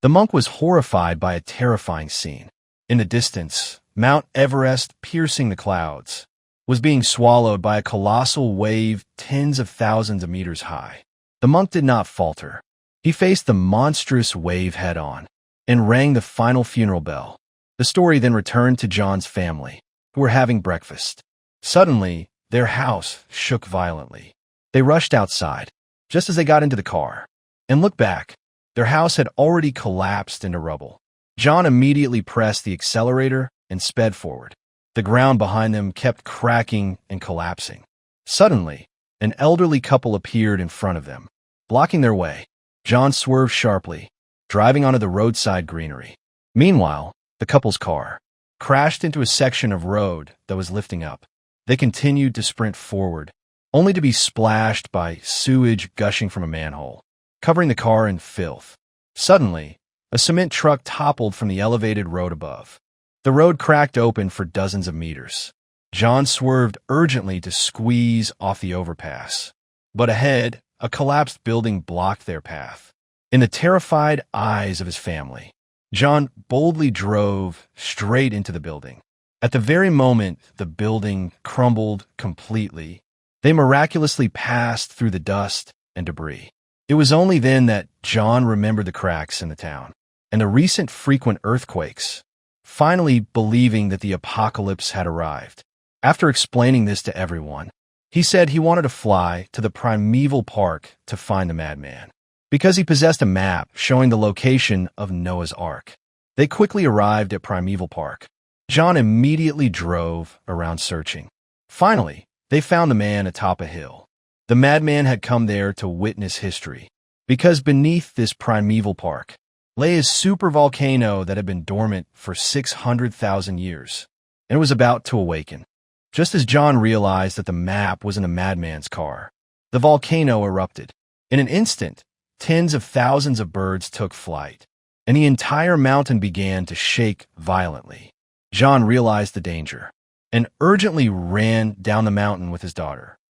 The monk was horrified by a terrifying scene. In the distance, Mount Everest, piercing the clouds, was being swallowed by a colossal wave tens of thousands of meters high. The monk did not falter. He faced the monstrous wave head-on and rang the final funeral bell. The story then returned to John's family, who were having breakfast. Suddenly, their house shook violently. They rushed outside, just as they got into the car, and looked back. Their house had already collapsed into rubble. John immediately pressed the accelerator and sped forward. The ground behind them kept cracking and collapsing. Suddenly, an elderly couple appeared in front of them, blocking their way. John swerved sharply, driving onto the roadside greenery. Meanwhile, the couple's car crashed into a section of road that was lifting up. They continued to sprint forward, only to be splashed by sewage gushing from a manhole, covering the car in filth. Suddenly, a cement truck toppled from the elevated road above. The road cracked open for dozens of meters. John swerved urgently to squeeze off the overpass. But ahead, a collapsed building blocked their path. In the terrified eyes of his family, John boldly drove straight into the building. At the very moment the building crumbled completely, they miraculously passed through the dust and debris. It was only then that John remembered the cracks in the town and the recent frequent earthquakes, finally believing that the apocalypse had arrived. After explaining this to everyone, he said he wanted to fly to the Primeval Park to find the madman, because he possessed a map showing the location of Noah's Ark. They quickly arrived at Primeval Park. John immediately drove around searching. Finally, they found the man atop a hill. The madman had come there to witness history, because beneath this primeval park lay a supervolcano that had been dormant for 600,000 years and was about to awaken. Just as John realized that the map was in the madman's car, the volcano erupted. In an instant, tens of thousands of birds took flight, and the entire mountain began to shake violently. John realized the danger and urgently ran down the mountain with his daughter.